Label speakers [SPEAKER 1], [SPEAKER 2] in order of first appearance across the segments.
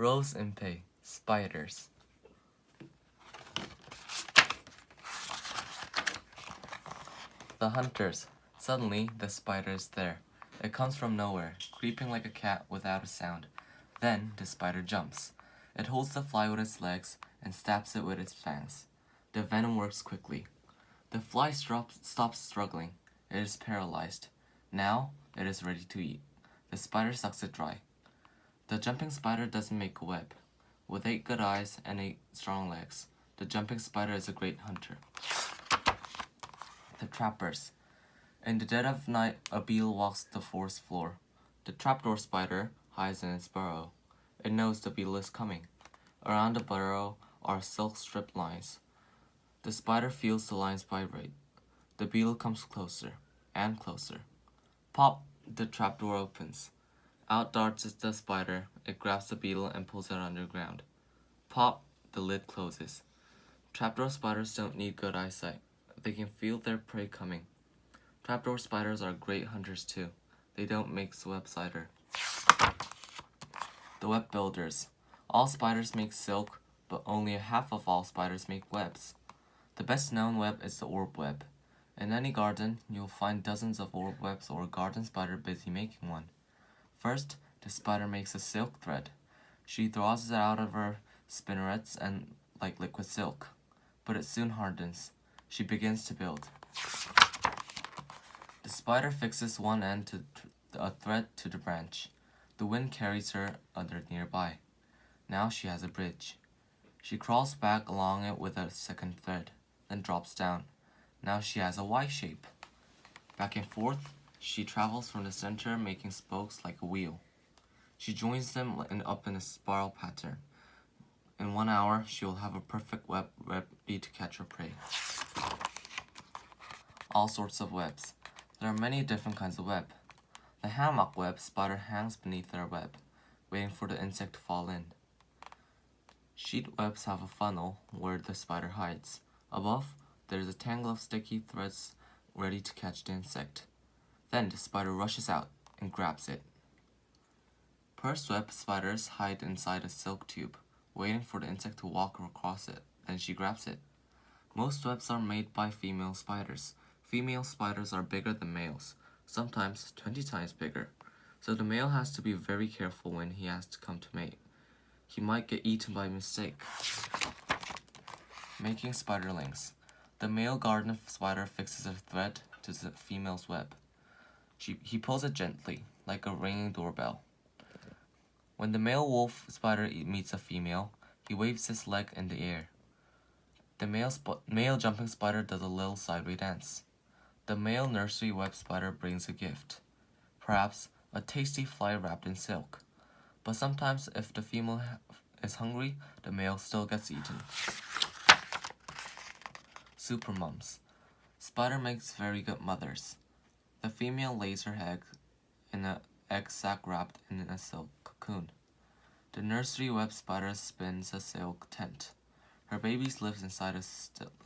[SPEAKER 1] Rose Impey, spiders. The hunters. Suddenly, the spider is there. It comes from nowhere, creeping like a cat without a sound. Then, the spider jumps. It holds the fly with its legs and stabs it with its fangs. The venom works quickly. The fly stops struggling. It is paralyzed. Now, it is ready to eat. The spider sucks it dry. The jumping spider doesn't make a web. With 8 good eyes and 8 strong legs, the jumping spider is a great hunter. The trappers. In the dead of night, a beetle walks the forest floor. The trapdoor spider hides in its burrow. It knows the beetle is coming. Around the burrow are silk strip lines. The spider feels the lines vibrate. The beetle comes closer and closer. Pop! The trapdoor opens. Out darts the spider. It grabs the beetle and pulls it underground. Pop! The lid closes. Trapdoor spiders don't need good eyesight. They can feel their prey coming. Trapdoor spiders are great hunters too. They don't make web spider. The web builders. All spiders make silk, but only half of all spiders make webs. The best known web is the orb web. In any garden, you'll find dozens of orb webs or a garden spider busy making one. First, the spider makes a silk thread. She draws it out of her spinnerets and like liquid silk, but it soon hardens. She begins to build. The spider fixes one end to a thread to the branch. The wind carries her other nearby. Now she has a bridge. She crawls back along it with a second thread, then drops down. Now she has a Y shape. Back and forth, she travels from the center, making spokes like a wheel. She joins them up in a spiral pattern. In 1 hour, she will have a perfect web ready to catch her prey. All sorts of webs. There are many different kinds of web. The hammock web spider hangs beneath their web, waiting for the insect to fall in. Sheet webs have a funnel where the spider hides. Above, there is a tangle of sticky threads ready to catch the insect. Then the spider rushes out and grabs it. Purse web spiders hide inside a silk tube, waiting for the insect to walk across it. Then she grabs it. Most webs are made by female spiders. Female spiders are bigger than males, sometimes 20 times bigger. So the male has to be very careful when he has to come to mate. He might get eaten by mistake. Making spiderlings. The male garden spider fixes a thread to the female's web. He pulls it gently, like a ringing doorbell. When the male wolf spider meets a female, he waves his leg in the air. The male jumping spider does a little sideway dance. The male nursery web spider brings a gift, perhaps a tasty fly wrapped in silk. But sometimes, if the female is hungry, the male still gets eaten. Supermoms. Spider makes very good mothers. The female lays her egg in an egg sac wrapped in a silk cocoon. The nursery web spider spins a silk tent. Her babies live inside a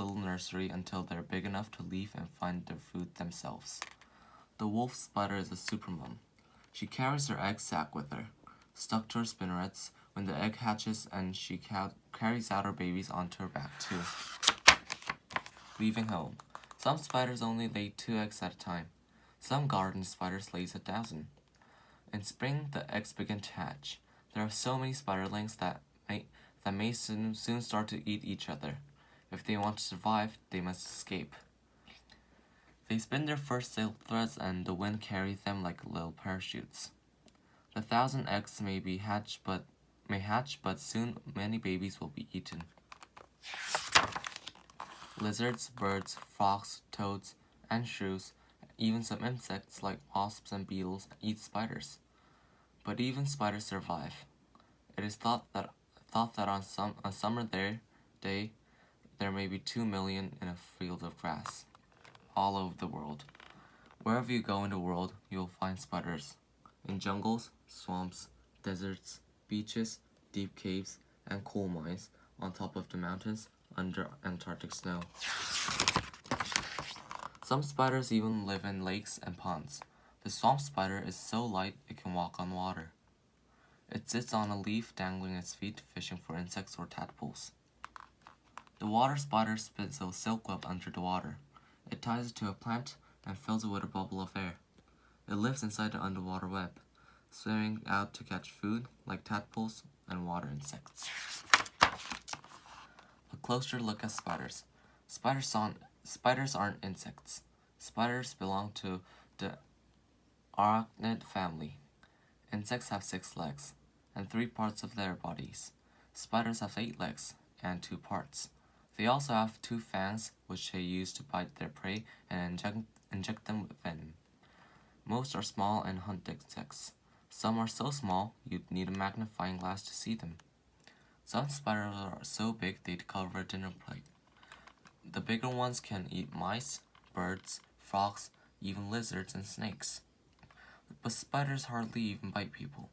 [SPEAKER 1] little nursery until they're big enough to leave and find their food themselves. The wolf spider is a supermom. She carries her egg sac with her, stuck to her spinnerets when the egg hatches, and she carries out her babies onto her back too. Leaving home. Some spiders only lay 2 eggs at a time. Some garden spiders lays 1,000. In spring, the eggs begin to hatch. There are so many spiderlings that may soon start to eat each other. If they want to survive, they must escape. They spin their first silk threads and the wind carries them like little parachutes. The 1,000 eggs may hatch, but soon many babies will be eaten. Lizards, birds, frogs, toads, and shrews, even some insects like wasps and beetles eat spiders. But even spiders survive. It is thought that on a summer day, there may be 2 million in a field of grass, all over the world. Wherever you go in the world, you will find spiders. In jungles, swamps, deserts, beaches, deep caves, and coal mines, on top of the mountains, under Antarctic snow. Some spiders even live in lakes and ponds. The swamp spider is so light it can walk on water. It sits on a leaf, dangling its feet, fishing for insects or tadpoles. The water spider spins a silk web under the water. It ties it to a plant and fills it with a bubble of air. It lives inside the underwater web, swimming out to catch food like tadpoles and water insects. A closer look at spiders. Spiders aren't insects. Spiders belong to the arachnid family. Insects have 6 legs and 3 parts of their bodies. Spiders have 8 legs and 2 parts. They also have 2 fangs, which they use to bite their prey and inject them with venom. Most are small and hunt insects. Some are so small you'd need a magnifying glass to see them. Some spiders are so big they'd cover a dinner plate. The bigger ones can eat mice, birds, frogs, even lizards and snakes. But spiders hardly even bite people.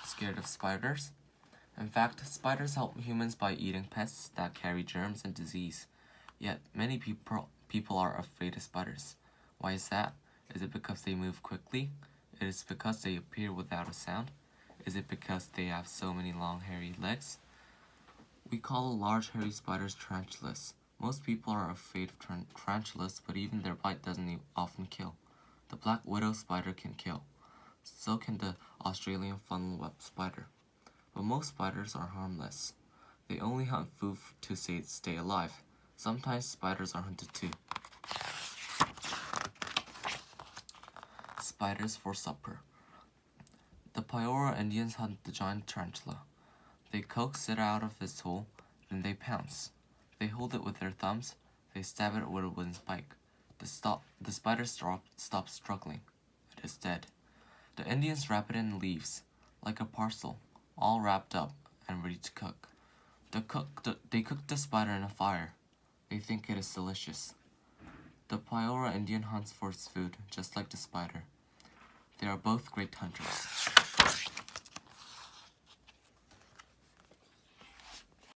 [SPEAKER 1] Scared of spiders? In fact, spiders help humans by eating pests that carry germs and disease. Yet, many people are afraid of spiders. Why is that? Is it because they move quickly? Is it because they appear without a sound? Is it because they have so many long hairy legs? We call large hairy spiders tarantulas. Most people are afraid of tarantulas, but even their bite doesn't often kill. The black widow spider can kill. So can the Australian funnel web spider. But most spiders are harmless. They only hunt food to stay alive. Sometimes spiders are hunted too. Spiders for supper. The Payora Indians hunt the giant tarantula. They coax it out of its hole, then they pounce. They hold it with their thumbs. They stab it with a wooden spike. The spider stops struggling. It is dead. The Indians wrap it in leaves, like a parcel, all wrapped up and ready to cook. They cook the spider in a fire. They think it is delicious. The Payora Indian hunts for its food, just like the spider. They are both great hunters.